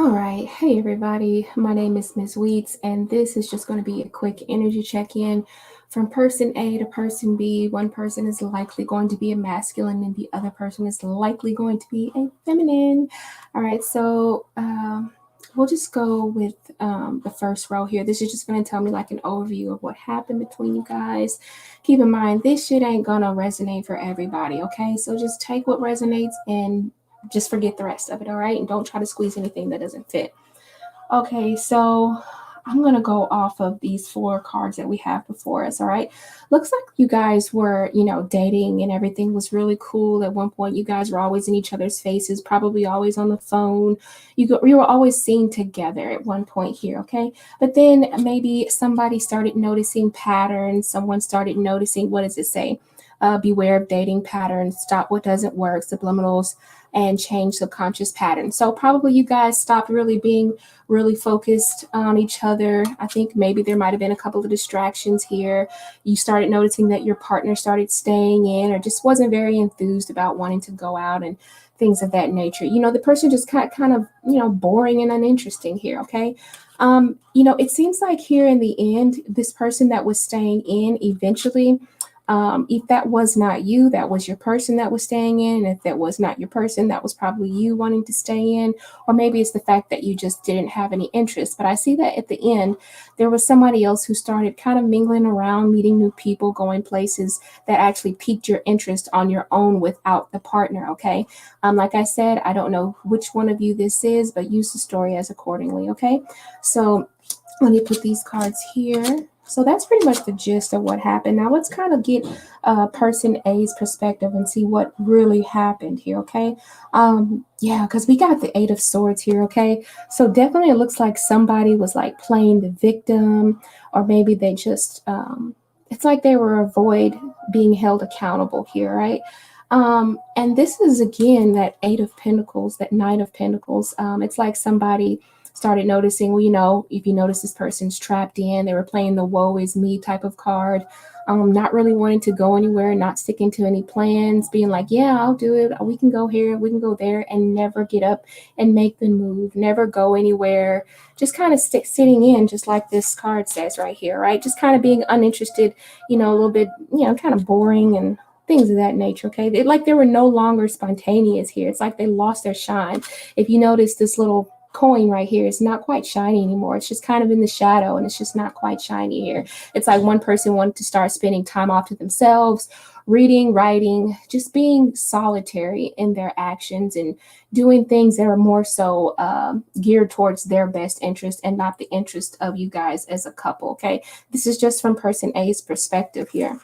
All right. Hey, everybody. My name is Ms. Weeds, and this is just going to be a quick energy check in from person A to person B. One person is likely going to be a masculine, and the other person is likely going to be a feminine. All right. So, we'll just go with the first row here. This is just going to tell me like an overview of what happened between you guys. Keep in mind, this shit ain't going to resonate for everybody. Okay. So just take what resonates and just forget the rest of it, all right? And don't try to squeeze anything that doesn't fit. Okay, so I'm going to go off of these four cards that we have before us, all right? Looks like you guys were, dating and everything was really cool. At one point, you guys were always in each other's faces, probably always on the phone. You were always seen together at one point here, okay? But then maybe somebody started noticing patterns. Someone started noticing, what does it say? Beware of dating patterns, stop what doesn't work, subliminals, and change subconscious patterns. So probably you guys stopped really being really focused on each other. I think maybe there might have been a couple of distractions here. You started noticing that your partner started staying in or just wasn't very enthused about wanting to go out and things of that nature. The person just got kind of, boring and uninteresting here, okay? It seems like here in the end, this person that was staying in eventually, if that was not you, that was your person that was staying in. And if that was not your person, that was probably you wanting to stay in. Or maybe it's the fact that you just didn't have any interest. But I see that at the end, there was somebody else who started kind of mingling around, meeting new people, going places that actually piqued your interest on your own without the partner. Okay. Like I said, I don't know which one of you this is, but use the story as accordingly. Okay. So let me put these cards here. So that's pretty much the gist of what happened. Now let's kind of get person A's perspective and see what really happened here, okay? Yeah, because we got the Eight of Swords here, okay? So definitely it looks like somebody was like playing the victim, or maybe they just, it's like they were avoid being held accountable here, right? And this is again that Eight of Pentacles, that Knight of Pentacles. It's like somebody started noticing, well, if you notice this person's trapped in, they were playing the woe is me type of card, not really wanting to go anywhere, not sticking to any plans, being like, yeah, I'll do it. We can go here, we can go there, and never get up and make the move, never go anywhere, just kind of sitting in, just like this card says right here, right? Just kind of being uninterested, a little bit, kind of boring and things of that nature. Okay. They were no longer spontaneous here. It's like they lost their shine. If you notice this little coin right here, it's not quite shiny anymore. It's just kind of in the shadow and it's just not quite shiny here. It's like one person wanted to start spending time off to themselves, reading, writing, just being solitary in their actions and doing things that are more so geared towards their best interest and not the interest of you guys as a couple. Okay. This is just from person A's perspective here.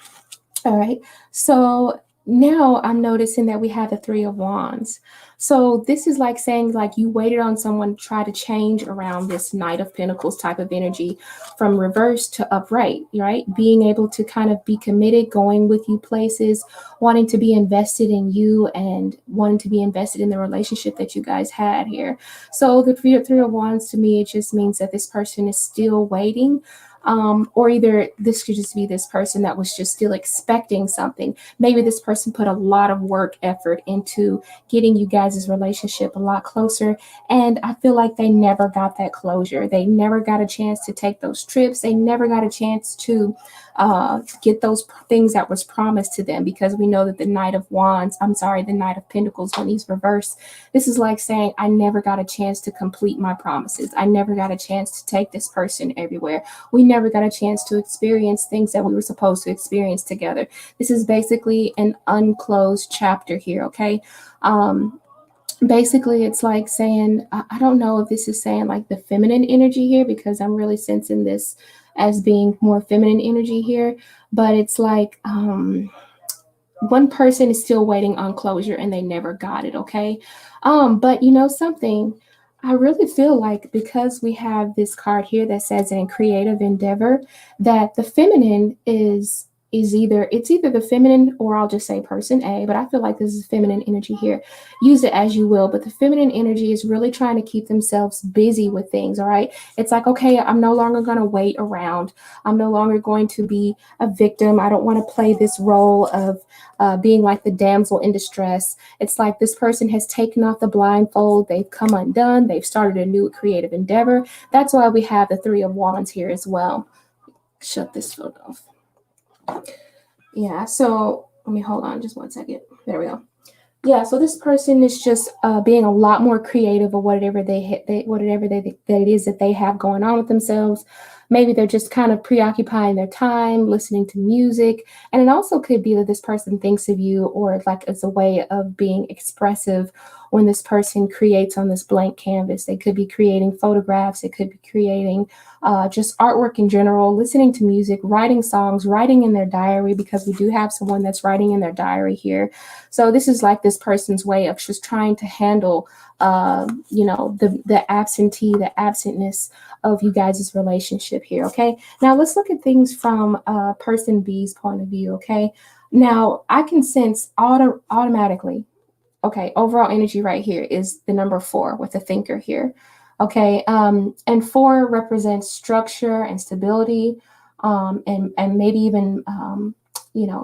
All right. So now I'm noticing that we have the Three of Wands. So this is like saying like you waited on someone to try to change around this Knight of Pentacles type of energy from reverse to upright, right? Being able to kind of be committed, going with you places, wanting to be invested in you and wanting to be invested in the relationship that you guys had here. So the Three of Wands to me, it just means that this person is still waiting. Or either this could just be this person that was just still expecting something. Maybe this person put a lot of work, effort into getting you guys' relationship a lot closer. And I feel like they never got that closure. They never got a chance to take those trips. They never got a chance to get those things that was promised to them, because we know that the Knight of Pentacles, when he's reversed, this is like saying, I never got a chance to complete my promises. I never got a chance to take this person everywhere. We never got a chance to experience things that we were supposed to experience together. This is basically an unclosed chapter here, okay? Basically it's like saying, I don't know if this is saying like the feminine energy here, because I'm really sensing this as being more feminine energy here, but it's like one person is still waiting on closure and they never got it. Okay. But something, I really feel like because we have this card here that says in creative endeavor, that the feminine is is either the feminine, or I'll just say person A, but I feel like this is feminine energy here. Use it as you will, but the feminine energy is really trying to keep themselves busy with things, all right? It's like, okay, I'm no longer going to wait around. I'm no longer going to be a victim. I don't want to play this role of being like the damsel in distress. It's like this person has taken off the blindfold. They've come undone. They've started a new creative endeavor. That's why we have the Three of Wands here as well. Shut this photo off. Yeah, so let me hold on just one second. There we go. Yeah, so this person is just being a lot more creative of whatever that it is that they have going on with themselves. Maybe they're just kind of preoccupying their time, listening to music. And it also could be that this person thinks of you, or like it's a way of being expressive when this person creates on this blank canvas. They could be creating photographs. They could be creating just artwork in general, listening to music, writing songs, writing in their diary, because we do have someone that's writing in their diary here. So this is like this person's way of just trying to handle, the absentness of you guys' relationship here. Okay. Now let's look at things from person B's point of view. Okay. Now I can sense automatically. Okay. Overall energy right here is the number 4 with the thinker here. Okay. And 4 represents structure and stability, and maybe even,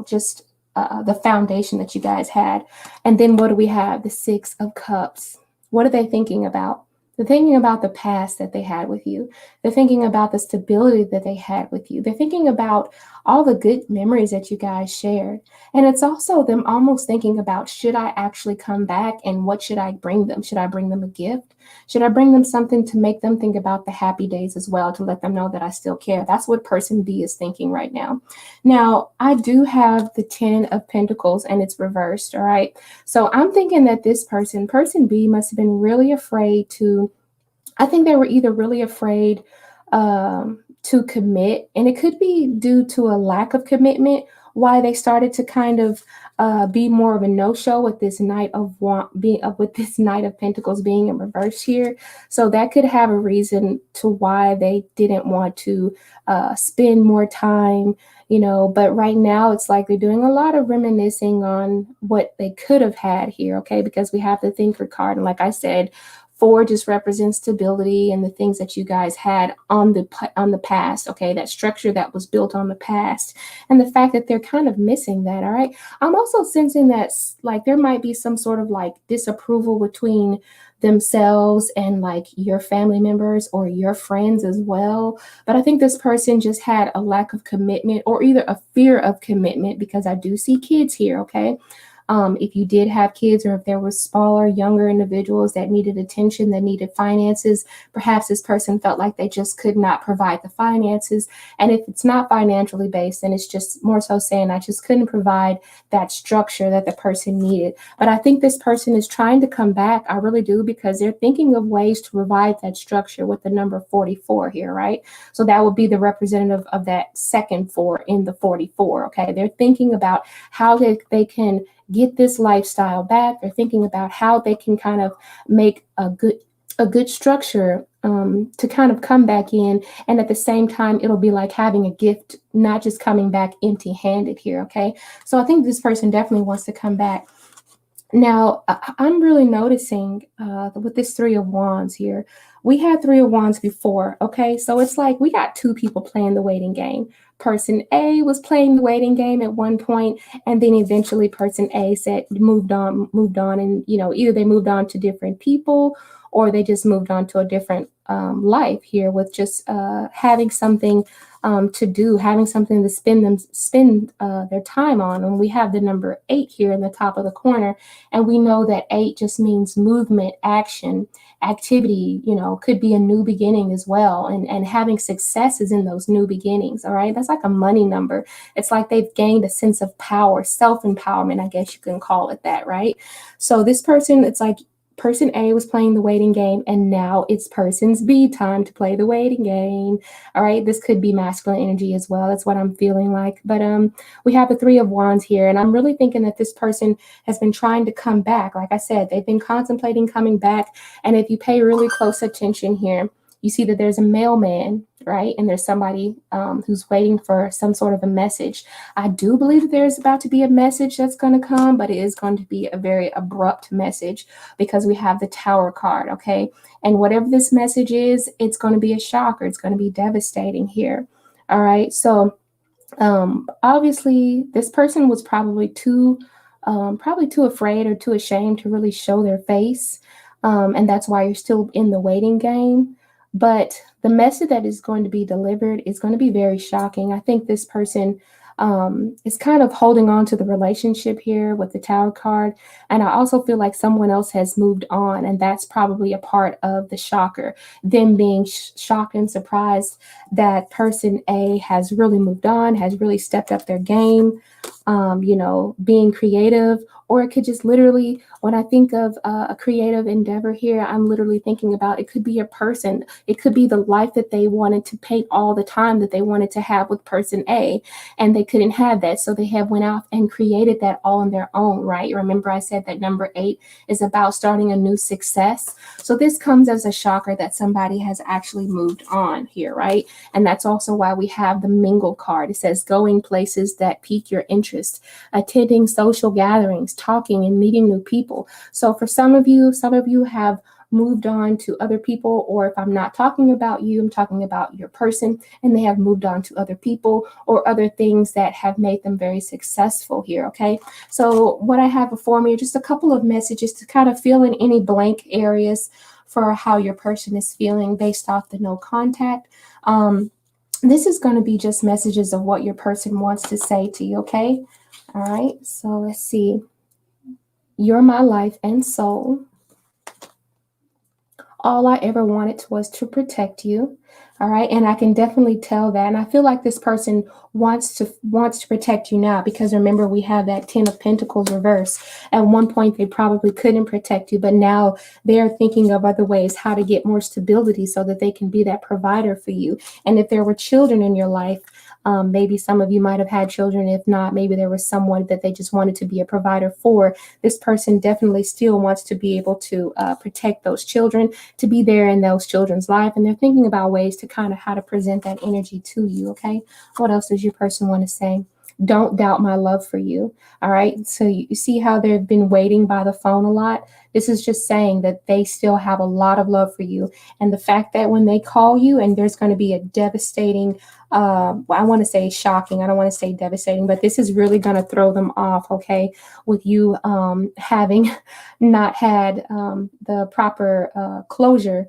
just the foundation that you guys had. And then what do we have? The 6 of Cups. What are they thinking about? They're thinking about the past that they had with you. They're thinking about the stability that they had with you. They're thinking about all the good memories that you guys shared. And it's also them almost thinking about, should I actually come back, and what should I bring them? Should I bring them a gift? Should I bring them something to make them think about the happy days as well, to let them know that I still care? That's what person B is thinking right now. Now, I do have the 10 of Pentacles, and it's reversed, all right? So I'm thinking that this person B, must have been really afraid to, I think they were either really afraid to commit, and it could be due to a lack of commitment, why they started to kind of be more of a no-show with this Knight of Pentacles being in reverse here. So that could have a reason to why they didn't want to spend more time, but right now it's like they're doing a lot of reminiscing on what they could have had here, okay? Because we have the Thinker card, and like I said, 4 just represents stability and the things that you guys had on the past, okay? That structure that was built on the past, and the fact that they're kind of missing that, all right? I'm also sensing that like there might be some sort of like disapproval between themselves and like your family members or your friends as well. But I think this person just had a lack of commitment, or either a fear of commitment, because I do see kids here, okay? If you did have kids, or if there was smaller, younger individuals that needed attention, that needed finances, perhaps this person felt like they just could not provide the finances. And if it's not financially based, then it's just more so saying, I just couldn't provide that structure that the person needed. But I think this person is trying to come back. I really do, because they're thinking of ways to provide that structure with the number 44 here, right? So that would be the representative of that second 4 in the 44, okay? They're thinking about how they can get this lifestyle back. They're thinking about how they can kind of make a good structure to kind of come back in. And at the same time, it'll be like having a gift, not just coming back empty-handed here, okay? So I think this person definitely wants to come back. Now, I'm really noticing with this 3 of Wands here, we had 3 of Wands before, okay? So it's like we got 2 people playing the waiting game. Person A was playing the waiting game at one point, and then eventually person A moved on, and either they moved on to different people, or they just moved on to a different life here, with just having something to do, having something to spend their time on. And we have the number 8 here in the top of the corner, and we know that 8 just means movement, action, activity, could be a new beginning as well, and having successes in those new beginnings. All right, that's like a money number. It's like they've gained a sense of power, self-empowerment, I guess you can call it that, right? So this person, it's like person A was playing the waiting game, and now it's person's B time to play the waiting game. All right, this could be masculine energy as well. That's what I'm feeling like. But we have the 3 of Wands here, and I'm really thinking that this person has been trying to come back. Like I said, they've been contemplating coming back. And if you pay really close attention here, you see that there's a mailman, right? And there's somebody who's waiting for some sort of a message. I do believe that there's about to be a message that's going to come, but it is going to be a very abrupt message because we have the Tower card, okay? And whatever this message is, it's going to be a shocker. It's going to be devastating here. All right. So obviously, this person was probably too afraid or too ashamed to really show their face, and that's why you're still in the waiting game. But the message that is going to be delivered is going to be very shocking. I think this person is kind of holding on to the relationship here with the Tower card, and I also feel like someone else has moved on, and that's probably a part of the shocker. Them being shocked and surprised that person A has really moved on, has really stepped up their game, being creative, or it could just literally, when I think of a creative endeavor here, I'm literally thinking about it could be a person, it could be the life that they wanted to paint all the time that they wanted to have with person A, and they couldn't have that, so they have went out and created that all on their own, right? Remember I said that number 8 is about starting a new success. So this comes as a shocker that somebody has actually moved on here, right? And that's also why we have the mingle card. It says going places that pique your interest, attending social gatherings, talking and meeting new people. So for some of you have moved on to other people, or if I'm not talking about you, I'm talking about your person, and they have moved on to other people or other things that have made them very successful here, okay? So what I have before me are just a couple of messages to kind of fill in any blank areas for how your person is feeling based off the no contact. This is going to be just messages of what your person wants to say to you, okay? All right, so let's see. You're my life and soul. All I ever wanted was to protect you. All right. And I can definitely tell that. And I feel like this person wants to protect you now, because remember, we have that 10 of Pentacles reverse. At one point, they probably couldn't protect you, but now they're thinking of other ways how to get more stability so that they can be that provider for you. And if there were children in your life, maybe some of you might have had children. If not, maybe there was someone that they just wanted to be a provider for. This person definitely still wants to be able to protect those children, to be there in those children's life. And they're thinking about ways to kind of how to present that energy to you. Okay. What else does your person want to say? Don't doubt my love for you. All right. So you see how they've been waiting by the phone a lot. This is just saying that they still have a lot of love for you. And the fact that when they call you and there's going to be a devastating, I want to say shocking, I don't want to say devastating, but this is really going to throw them off, okay, with you having not had the proper closure.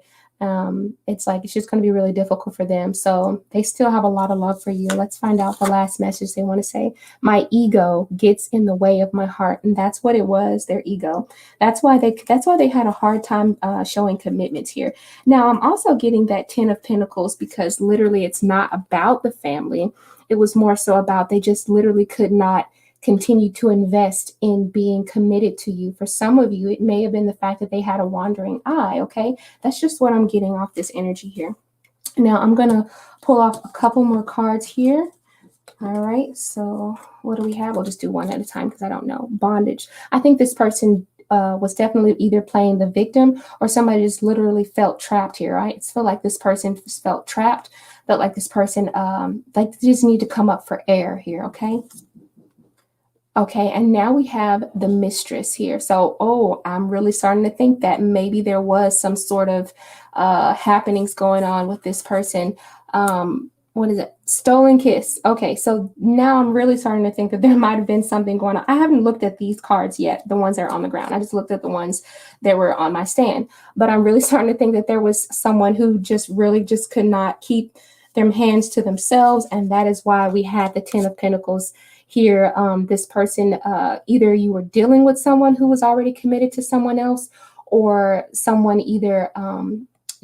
It's just going to be really difficult for them. So they still have a lot of love for you. Let's find out the last message they want to say. My ego gets in the way of my heart. And that's what it was, their ego. That's why they had a hard time showing commitments here. Now, I'm also getting that 10 of Pentacles because literally it's not about the family. It was more so about they just literally could not continue to invest in being committed to you. For some of you, it may have been the fact that they had a wandering eye, okay? That's just what I'm getting off this energy here. Now, I'm going to pull off a couple more cards here. All right, so what do we have? We'll just do one at a time because I don't know. Bondage. I think this person was definitely either playing the victim or somebody just literally felt trapped here, right? It's felt like this person just felt trapped, felt like this person, like they just need to come up for air here, okay? Okay, and now we have the mistress here. So, I'm really starting to think that maybe there was some sort of happenings going on with this person. What is it? Stolen kiss. Okay, so now I'm really starting to think that there might have been something going on. I haven't looked at these cards yet, the ones that are on the ground. I just looked at the ones that were on my stand. But I'm really starting to think that there was someone who just really just could not keep their hands to themselves, and that is why we had the 10 of Pentacles here. This person, either you were dealing with someone who was already committed to someone else, or someone either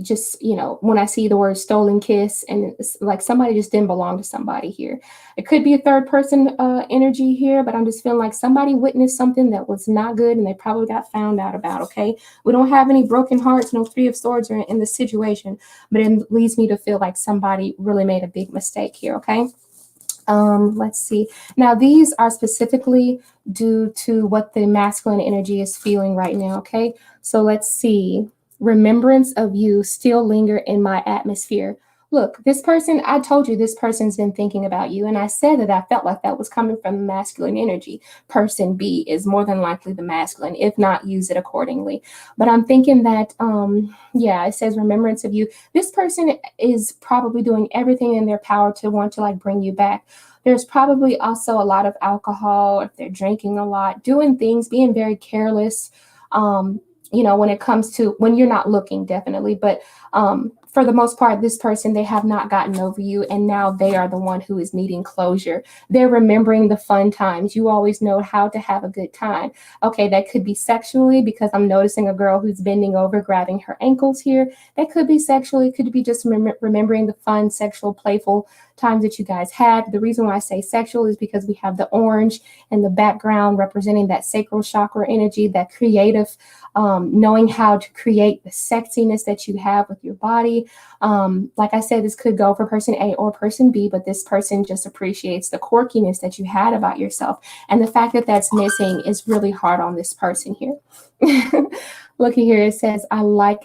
just, when I see the word stolen kiss, and it's like somebody just didn't belong to somebody here. It could be a third person energy here, but I'm just feeling like somebody witnessed something that was not good and they probably got found out about, okay? We don't have any broken hearts, no 3 of Swords are in the situation, but it leads me to feel like somebody really made a big mistake here, okay? Let's see. Now, these are specifically due to what the masculine energy is feeling right now, okay? So let's see. remembrance of you still linger in my atmosphere. Look, this person, I told you this person's been thinking about you. And I said that I felt like that was coming from the masculine energy. Person B is more than likely the masculine. If not, use it accordingly. But I'm thinking that, yeah, it says remembrance of you. This person is probably doing everything in their power to want to like bring you back. There's probably also a lot of alcohol, if they're drinking a lot, doing things, being very careless. When it comes to when you're not looking, definitely. But for the most part, this person, they have not gotten over you. And now they are the one who is needing closure. They're remembering the fun times. You always know how to have a good time. Okay, that could be sexually, because I'm noticing a girl who's bending over, grabbing her ankles here. That could be sexually. It could be just remembering the fun, sexual, playful times that you guys had. The reason why I say sexual is because we have the orange and the background representing that sacral chakra energy, that creative, knowing how to create the sexiness that you have with your body. Like I said, this could go for person A or person B, but this person just appreciates the quirkiness that you had about yourself. And the fact that that's missing is really hard on this person here. Looky here, it says, I like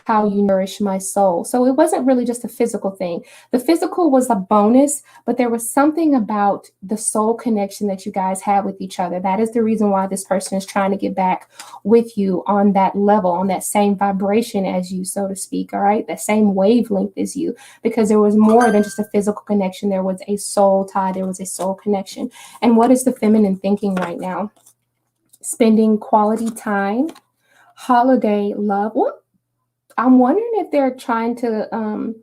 how you nourish my soul. So it wasn't really just a physical thing. The physical was a bonus, but there was something about the soul connection that you guys had with each other. That is the reason why this person is trying to get back with you on that level, on that same vibration as you, so to speak. All right. That same wavelength as you, because there was more than just a physical connection. There was a soul tie. There was a soul connection. And what is the feminine thinking right now? Spending quality time, holiday love. What? I'm wondering if they're trying to,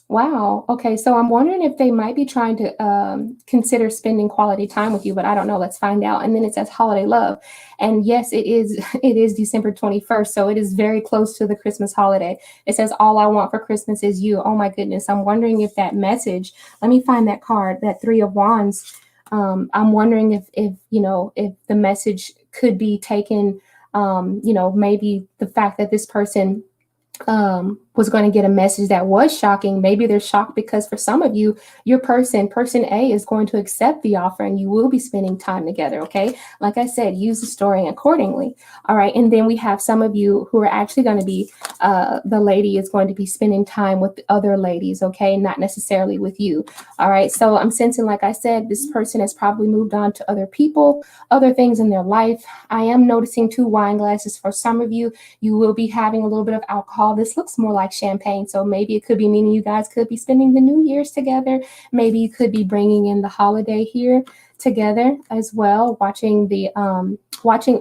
wow. Okay. So I'm wondering if they might be trying to consider spending quality time with you, but I don't know. Let's find out. And then it says holiday love. And yes, it is, it is December 21st. So it is very close to the Christmas holiday. It says, all I want for Christmas is you. Oh my goodness. I'm wondering if that message, let me find that card, that 3 of Wands. I'm wondering if if the message could be taken, maybe the fact that this person was going to get a message that was shocking. Maybe they're shocked because for some of you, your person A is going to accept the offer and you will be spending time together. Okay. Like I said, use the story accordingly. All right. And then we have some of you who are actually going to be, the lady is going to be spending time with other ladies. Okay. Not necessarily with you. All right. So I'm sensing, like I said, this person has probably moved on to other people, other things in their life. I am noticing 2 wine glasses for some of you. You will be having a little bit of alcohol. This looks more like champagne. So maybe it could be meaning you guys could be spending the New Year's together. Maybe you could be bringing in the holiday here together as well, watching the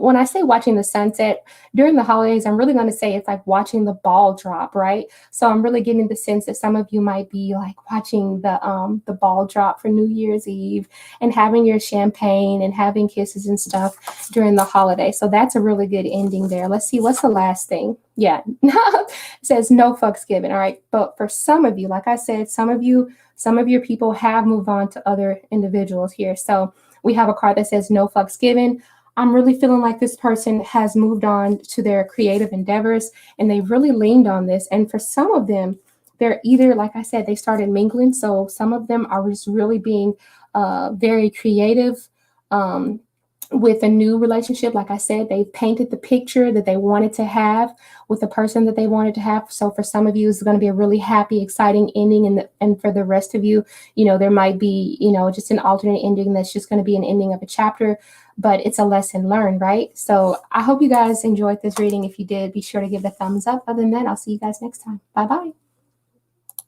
when I say watching the sunset during the holidays, I'm really going to say it's like watching the ball drop, right? So I'm really getting the sense that some of you might be like watching the ball drop for New Year's Eve and having your champagne and having kisses and stuff during the holiday. So that's a really good ending there. Let's see, what's the last thing? Yeah, it says no fucks given. All right, but for some of you, like I said, some of your people have moved on to other individuals here. So we have a card that says no fucks given. I'm really feeling like this person has moved on to their creative endeavors and they've really leaned on this. And for some of them, they're either, like I said, they started mingling. So some of them are just really being very creative with a new relationship. Like I said, they've painted the picture that they wanted to have with the person that they wanted to have. So for some of you, it's going to be a really happy, exciting ending. And for the rest of you, there might be, just an alternate ending that's just going to be an ending of a chapter, but it's a lesson learned, right? So I hope you guys enjoyed this reading. If you did, be sure to give it a thumbs up. Other than that, I'll see you guys next time. Bye-bye.